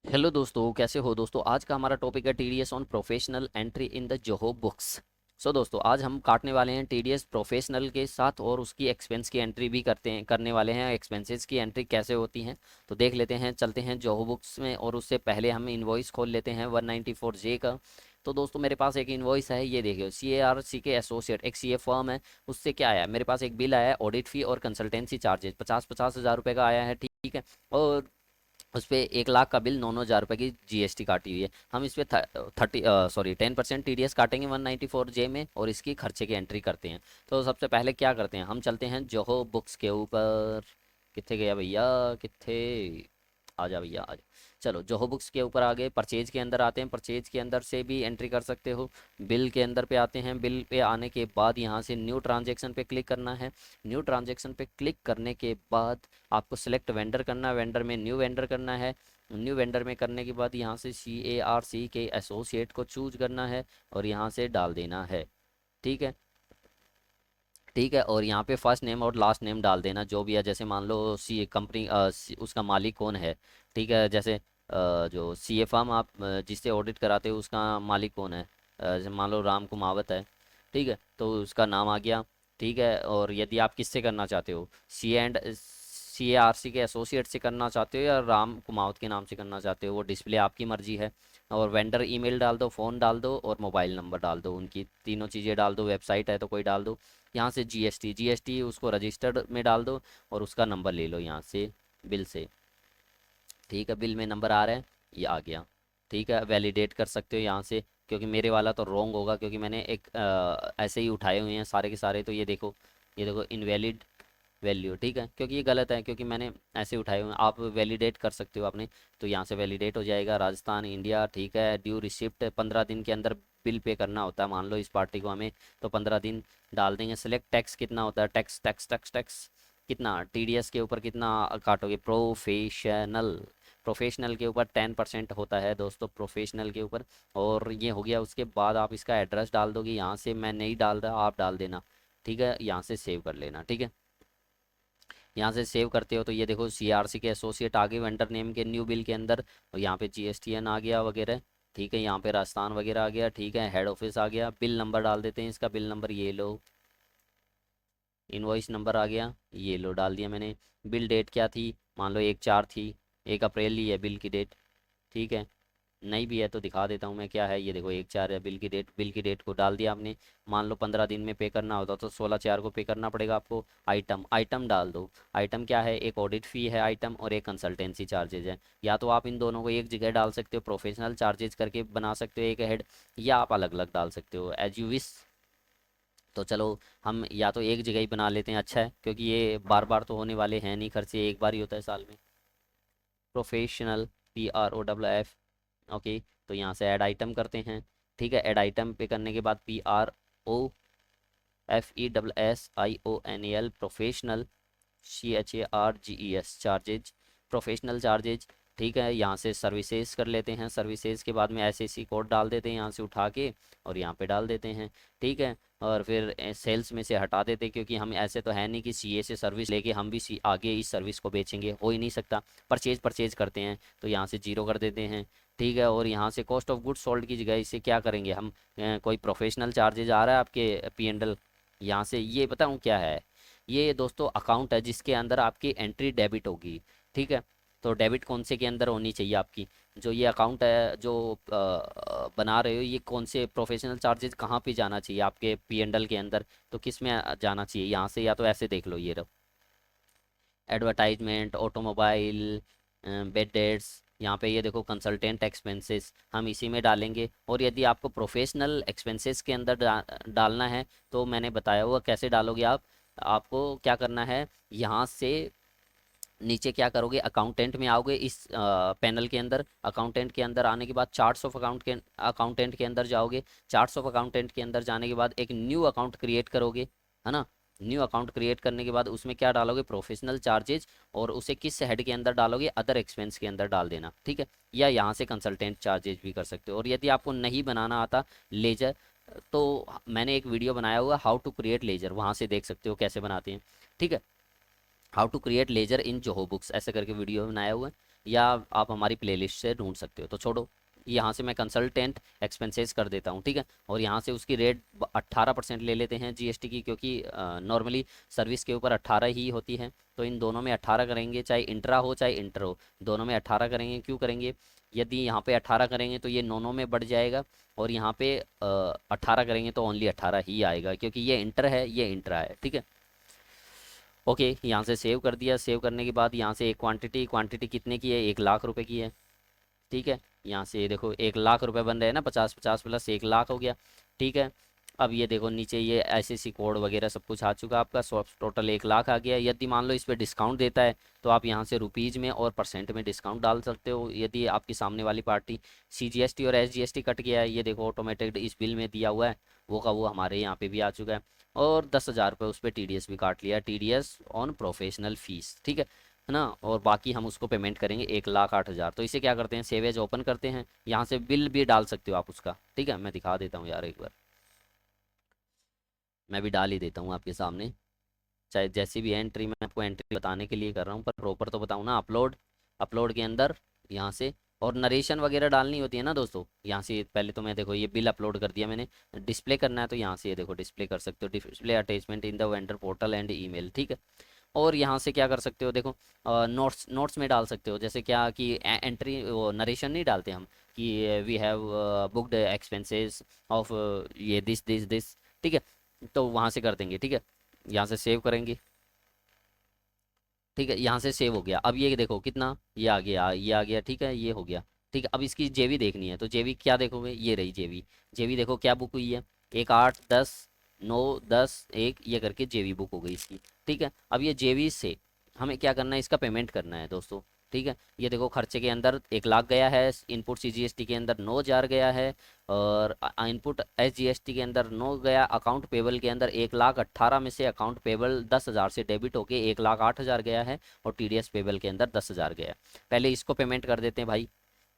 Hello दोस्तों, कैसे हो दोस्तों। आज का हमारा टॉपिक है TDS on professional entry in the Zoho Books. So दोस्तों, आज हम काटने वाले हैं टीडीएस प्रोफेशनल के साथ और उसकी एक्सपेंस की एंट्री भी करने वाले हैं। एक्सपेंसेस की एंट्री कैसे होती हैं तो देख लेते हैं। चलते हैं जोहो बुक्स में और उससे पहले हम इनवॉइस खोल लेते हैं 194J का। तो दोस्तों, मेरे पास एक इनवॉइस है, ये देखिए CARC के एसोसिएट एक CA फर्म है। उससे क्या आया, मेरे पास एक बिल आया है ऑडिट फ़ी और कंसल्टेंसी चार्जेस 50-50 हज़ार रुपये का आया है। ठीक है। और उस पर 1 लाख का बिल 9,000 रुपये की जीएसटी काटी हुई है। हम इस पर 10% TDS काटेंगे 194J में और इसकी खर्चे की एंट्री करते हैं। तो सबसे पहले क्या करते हैं, हम चलते हैं जोहो बुक्स के ऊपर। कितने गया भैया, कितने, आ जा भैया आ जा। चलो जोहो बुक्स के ऊपर आगे परचेज के अंदर आते हैं। परचेज के अंदर से भी एंट्री कर सकते हो। बिल के अंदर पे आते हैं। बिल पे आने के बाद यहाँ से न्यू ट्रांजेक्शन पे क्लिक करना है। न्यू ट्रांजेक्शन पे क्लिक करने के बाद आपको सिलेक्ट वेंडर करना है। वेंडर में न्यू वेंडर करना है। न्यू वेंडर में करने के बाद यहाँ से CARC के एसोसिएट को चूज करना है और यहाँ से डाल देना है। ठीक है। ठीक है, और यहाँ पे फर्स्ट नेम और लास्ट नेम डाल देना जो भी है। जैसे मान लो सी कंपनी उसका मालिक कौन है। ठीक है, जैसे जो CA फर्म आप जिससे ऑडिट कराते हो उसका मालिक कौन है। जैसे मान लो राम कुमावत है। ठीक है, तो उसका नाम आ गया। ठीक है, और यदि आप किससे करना चाहते हो, CARC के एसोसिएट से करना चाहते हो या राम कुमावत के नाम से करना चाहते हो, वो डिस्प्ले आपकी मर्जी है। और वेंडर ईमेल डाल दो, फ़ोन डाल दो और मोबाइल नंबर डाल दो। उनकी तीनों चीज़ें डाल दो। वेबसाइट है तो कोई डाल दो। यहाँ से जीएसटी उसको रजिस्टर्ड में डाल दो और उसका नंबर ले लो यहाँ से बिल से। ठीक है, बिल में नंबर आ रहा है, ये आ गया। ठीक है, वैलिडेट कर सकते हो यहाँ से। क्योंकि मेरे वाला तो रॉन्ग होगा क्योंकि मैंने एक ऐसे ही उठाए हुए हैं सारे के सारे। तो ये देखो इनवैलिड वैल्यू। ठीक है, क्योंकि ये गलत है क्योंकि मैंने ऐसे उठाए हुए हैं। आप वैलिडेट कर सकते हो अपने। तो यहाँ से वैलिडेट हो जाएगा राजस्थान इंडिया। ठीक है, ड्यू रिसिप्ट 15 दिन के अंदर बिल पे करना होता है। मान लो इस पार्टी को हमें, तो 15 दिन डाल देंगे। सेलेक्ट टैक्स कितना होता है, टैक्स टैक्स टैक्स टैक्स कितना, TDS के ऊपर कितना काटोगे। प्रोफेशनल, प्रोफेशनल के ऊपर 10% होता है दोस्तों, प्रोफेशनल के ऊपर। और ये हो गया। उसके बाद आप इसका एड्रेस डाल दोगे। यहाँ से मैं नहीं डाल रहा, आप डाल देना। ठीक है, यहाँ से सेव कर लेना। ठीक है, यहाँ से सेव करते हो तो ये देखो CRC के एसोसिएट आगे वेंडर नेम के न्यू बिल के अंदर। और यहाँ पे GSTN आ गया वगैरह। ठीक है, यहाँ पे राजस्थान वगैरह आ गया। ठीक है, हेड ऑफिस आ गया। बिल नंबर डाल देते हैं। इसका बिल नंबर ये लो। इनवॉइस नंबर आ गया, ये लो डाल दिया मैंने। बिल डेट क्या थी, मान लो 1/4 थी, 1 अप्रैल ही है बिल की डेट। ठीक है, नहीं भी है तो दिखा देता हूँ मैं क्या है। ये देखो 1/4 है बिल की डेट। बिल की डेट को डाल दिया आपने। मान लो 15 दिन में पे करना होता तो 16/4 को पे करना पड़ेगा आपको। आइटम आइटम डाल दो। आइटम क्या है, एक ऑडिट फ़ी है आइटम और एक कंसल्टेंसी चार्जेज है। या तो आप इन दोनों को एक जगह डाल सकते हो, प्रोफेशनल चार्जेज करके बना सकते हो एक हेड, या आप अलग अलग डाल सकते हो एज यू विश। तो चलो, हम या तो एक जगह ही बना लेते हैं, अच्छा है, क्योंकि ये बार बार तो होने वाले हैं नहीं, खर्चे एक बार ही होता है साल में। Professional, PROFF। ओके, तो यहाँ से ऐड आइटम करते हैं। ठीक है, ऐड आइटम पे करने के बाद PROFESSIONAL professional, CHARGES charges, professional charges. ठीक है, यहाँ से सर्विसेज कर लेते हैं। सर्विसेज के बाद में SAC कोड डाल देते हैं यहाँ से उठा के और यहाँ पे डाल देते हैं। ठीक है, और फिर सेल्स में से हटा देते हैं क्योंकि हम ऐसे तो है नहीं कि CA से सर्विस लेके हम भी आगे इस सर्विस को बेचेंगे, हो ही नहीं सकता। परचेज परचेज करते हैं तो यहाँ से जीरो कर देते हैं। ठीक है, और यहाँ से कॉस्ट ऑफ गुड्स सोल्ड की जगह इसे क्या करेंगे हम, कोई प्रोफेशनल चार्जेज आ रहा है आपके P&L, यहाँ से ये बताऊँ क्या है। ये दोस्तों अकाउंट है जिसके अंदर आपकी एंट्री डेबिट होगी। ठीक है, तो डेबिट कौन से के अंदर होनी चाहिए आपकी, जो ये अकाउंट है जो बना रहे हो, ये कौन से प्रोफेशनल चार्जेस कहाँ पे जाना चाहिए आपके P&L के अंदर। तो किस में जाना चाहिए, यहाँ से या तो ऐसे देख लो, ये रहो एडवर्टाइजमेंट, ऑटोमोबाइल, बेड डेट्स। यहाँ पे ये देखो कंसल्टेंट एक्सपेंसेस, हम इसी में डालेंगे। और यदि आपको प्रोफेशनल एक्सपेंसेस के अंदर डालना है तो मैंने बताया हुआ कैसे डालोगे आप। आपको क्या करना है, यहाँ से नीचे क्या करोगे, अकाउंटेंट में आओगे। इस पैनल के अंदर अकाउंटेंट के अंदर आने के बाद चार्ट्स ऑफ अकाउंटेंट के अंदर जाओगे। चार्ट्स ऑफ अकाउंटेंट के अंदर जाने के बाद एक न्यू अकाउंट क्रिएट करोगे, है ना। न्यू अकाउंट क्रिएट करने के बाद उसमें क्या डालोगे, प्रोफेशनल चार्जेज, और उसे किस हेड के अंदर डालोगे, अदर एक्सपेंस के अंदर डाल देना। ठीक है, या यहाँ से कंसल्टेंट चार्जेज भी कर सकते हो। और यदि आपको नहीं बनाना आता लेजर, तो मैंने एक वीडियो बनाया हुआ हाउ टू क्रिएट लेजर, वहाँ से देख सकते हो कैसे बनाते हैं। ठीक है, how to create ledger in Zoho Books ऐसे करके वीडियो बनाया हुआ है। या आप हमारी प्लेलिस्ट से ढूंढ सकते हो। तो छोड़ो, यहाँ से मैं कंसल्टेंट एक्सपेंसेस कर देता हूँ, ठीक है। और यहाँ से उसकी रेट 18% ले लेते हैं जीएसटी की, क्योंकि नॉर्मली सर्विस के ऊपर 18 ही होती है। तो इन दोनों में 18 करेंगे, चाहे इंट्रा हो चाहे इंटर हो, दोनों में 18 करेंगे। क्यों करेंगे? यदि यहाँ पे 18 करेंगे तो ये नोनों में बढ़ जाएगा, और यहाँ पे 18 करेंगे तो ओनली 18 ही आएगा, क्योंकि ये इंटर है ये इंट्रा है, ठीक है। ओके, यहाँ से सेव कर दिया। सेव करने के बाद यहाँ से एक क्वांटिटी, क्वांटिटी कितने की है? 1 लाख रुपए की है, ठीक है। यहाँ से ये देखो 1 लाख रुपए बन रहे हैं ना, 50 50 प्लस 1 लाख हो गया, ठीक है। अब ये देखो नीचे ये आईसीसी कोड वगैरह सब कुछ आ चुका आपका, सो टोटल 1 लाख आ गया। यदि मान लो इस पर डिस्काउंट देता है तो आप यहाँ से रुपीज़ में और परसेंट में डिस्काउंट डाल सकते हो। यदि आपकी सामने वाली पार्टी सीजीएसटी और एसजीएसटी कट गया है, ये देखो ऑटोमेटेड इस बिल में दिया हुआ है, वो का वो हमारे यहाँ पे भी आ चुका है। और 10,000 रुपये उस पर टीडीएस भी काट लिया, टीडीएस ऑन प्रोफेशनल फीस, ठीक है ना। और बाकी हम उसको पेमेंट करेंगे 1,08,000। तो इसे क्या करते हैं, सेव एज ओपन करते हैं। यहाँ से बिल भी डाल सकते हो आप उसका, ठीक है। मैं दिखा देता हूँ यार एक बार, मैं भी डाल ही देता हूँ आपके सामने। चाहे जैसी भी एंट्री, मैं आपको एंट्री बताने के लिए कर रहा हूँ, पर प्रॉपर तो बताऊँ ना। अपलोड, अपलोड के अंदर यहाँ से, और नरेशन वगैरह डालनी होती है ना दोस्तों। यहाँ से पहले तो मैं देखो ये बिल अपलोड कर दिया मैंने, डिस्प्ले करना है तो यहाँ से ये देखो डिस्प्ले कर सकते हो, display attachment in the vendor portal and email, ठीक है। और यहाँ से क्या कर सकते हो, देखो नोट्स, नोट्स में डाल सकते हो। जैसे क्या कि एंट्री, वो नरेशन नहीं डालते हम कि we have booked expenses of ये दिस दिस दिस, ठीक है। तो वहाँ से कर देंगे, ठीक है। यहाँ से सेव करेंगे, ठीक है। यहाँ से सेव हो गया। अब ये देखो कितना ये आ गया, ये आ गया, ठीक है, ये हो गया, ठीक है। अब इसकी जेवी देखनी है, तो जेवी क्या देखोगे, ये रही जेवी। जेवी देखो क्या बुक हुई है, 1 8 10 9 10 1 ये करके जेवी बुक हो गई इसकी, ठीक है। अब ये जेवी से हमें क्या करना है, इसका पेमेंट करना है दोस्तों, ठीक है। ये देखो खर्चे के अंदर 1 लाख गया है, इनपुट सीजीएसटी के अंदर 9,000 गया है, और इनपुट एसजीएसटी के अंदर 9 गया। अकाउंट पेबल के अंदर 1,18,000 में से अकाउंट पेबल 10,000 से डेबिट होके 1,08,000 गया है, और टीडीएस पेबल के अंदर 10,000 गया है। पहले इसको पेमेंट कर देते हैं भाई,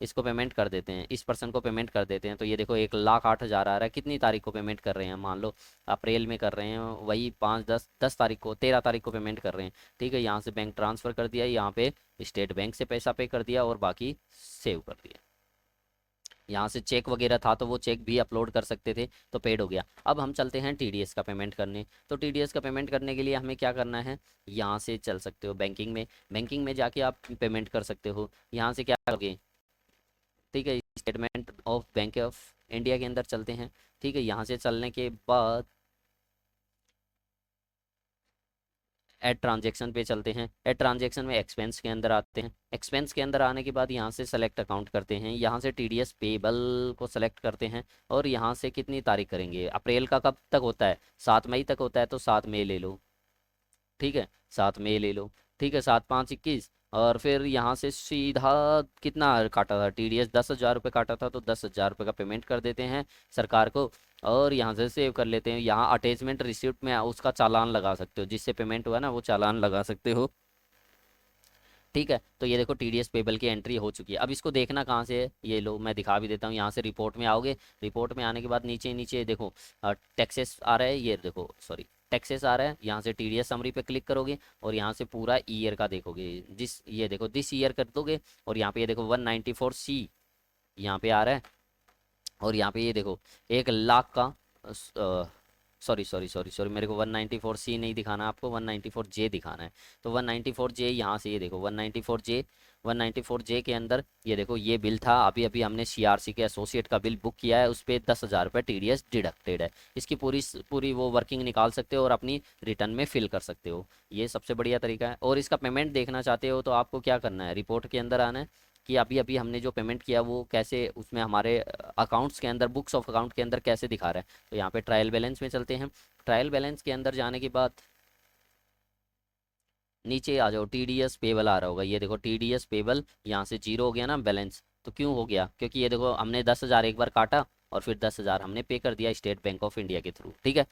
इसको पेमेंट कर देते हैं, इस पर्सन को पेमेंट कर देते हैं। तो ये देखो 1,08,000 आ रहा है। कितनी तारीख को पेमेंट कर रहे हैं, मान लो अप्रैल में कर रहे हैं, वही 5 10 10 तारीख को, 13 तारीख को पेमेंट कर रहे हैं, ठीक है। यहाँ से बैंक ट्रांसफ़र कर दिया, यहाँ पे स्टेट बैंक से पैसा पे कर दिया, और बाकी सेव कर दिया। यहाँ से चेक वगैरह था तो वो चेक भी अपलोड कर सकते थे, तो पेड हो गया। अब हम चलते हैं टीडीएस का पेमेंट करने। तो टीडीएस का पेमेंट करने के लिए हमें क्या करना है, यहाँ से चल सकते हो बैंकिंग में, बैंकिंग में जाके आप पेमेंट कर सकते हो। यहाँ से क्या करोगे, ठीक है, statement of bank of India के अंदर चलते हैं, ठीक है। यहाँ से चलने के बाद ऐड ट्रांजैक्शन पे चलते हैं। ऐड ट्रांजैक्शन में एक्सपेंस के अंदर आते हैं। एक्सपेंस के अंदर आने के बाद यहाँ से सेलेक्ट अकाउंट करते हैं, यहाँ से टीडीएस पेबल को सेलेक्ट करते हैं, और यहाँ से कितनी तारीख करेंगे, अप्रैल का कब तक होता है, 7 मई तक होता है, तो 7 मई ले लो, ठीक है। 7 मई ले लो, ठीक है। 7 5 21, और फिर यहाँ से सीधा कितना काटा था टीडीएस, 10,000 रुपये काटा था, तो 10,000 रुपये का पेमेंट कर देते हैं सरकार को। और यहाँ से सेव कर लेते हैं। यहाँ अटैचमेंट रिसिप्ट में उसका चालान लगा सकते हो, जिससे पेमेंट हुआ ना वो चालान लगा सकते हो, ठीक है। तो ये देखो टीडीएस पेबल की एंट्री हो चुकी है। अब इसको देखना कहाँ से है, ये लो मैं दिखा भी देता हूँ। यहाँ से रिपोर्ट में आओगे, रिपोर्ट में आने के बाद नीचे नीचे देखो टैक्सेस आ रहा है, ये देखो सॉरी टैक्सेस आ रहा है। यहाँ से टीडीएस समरी पे क्लिक करोगे, और यहाँ से पूरा ईयर का देखोगे, जिस ये देखो दिस ईयर कर दोगे, और यहाँ पे ये देखो 194C यहाँ पे आ रहा है। और यहाँ पे ये देखो 1 लाख का, सॉरी सॉरी सॉरी सॉरी, मेरे को 194C नहीं दिखाना, आपको 194J दिखाना है। तो 194J यहाँ से ये देखो 194J, 194J के अंदर ये देखो ये बिल था, अभी अभी हमने सीआरसी के एसोसिएट का बिल बुक किया है, उस पर 10,000 रुपये टीडीएस डिडक्टेड है। इसकी पूरी पूरी वो वर्किंग निकाल सकते हो, और अपनी रिटर्न में फिल कर सकते हो। ये सबसे बढ़िया तरीका है। और इसका पेमेंट देखना चाहते हो तो आपको क्या करना है, रिपोर्ट के अंदर आना है, कि अभी अभी हमने जो पेमेंट किया वो कैसे उसमें हमारे अकाउंट्स के अंदर, बुक्स ऑफ अकाउंट के अंदर कैसे दिखा रहा है। तो यहाँ पे ट्रायल बैलेंस में चलते हैं। ट्रायल बैलेंस के अंदर जाने के बाद नीचे आ जाओ, टीडीएस पेबल आ रहा होगा, ये देखो टीडीएस पेबल, यहाँ से जीरो हो गया ना बैलेंस। तो क्यों हो गया, क्योंकि ये देखो हमने 10,000 एक बार काटा, और फिर 10,000 हमने पे कर दिया स्टेट बैंक ऑफ इंडिया के थ्रू, ठीक है।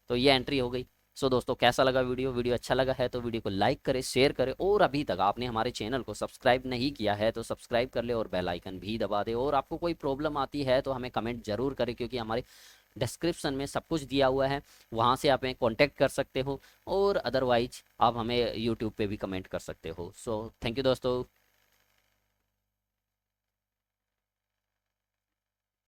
तो ये एंट्री हो गई। सो दोस्तों कैसा लगा वीडियो, वीडियो अच्छा लगा है तो वीडियो को लाइक करें, शेयर करें, और अभी तक आपने हमारे चैनल को सब्सक्राइब नहीं किया है तो सब्सक्राइब कर ले, और बेल आइकन भी दबा दे। और आपको कोई प्रॉब्लम आती है तो हमें कमेंट जरूर करें, क्योंकि हमारे डिस्क्रिप्शन में सब कुछ दिया हुआ है, वहाँ से आप हमें कॉन्टैक्ट कर सकते हो, और अदरवाइज आप हमें यूट्यूब पे भी कमेंट कर सकते हो। सो थैंक यू दोस्तों।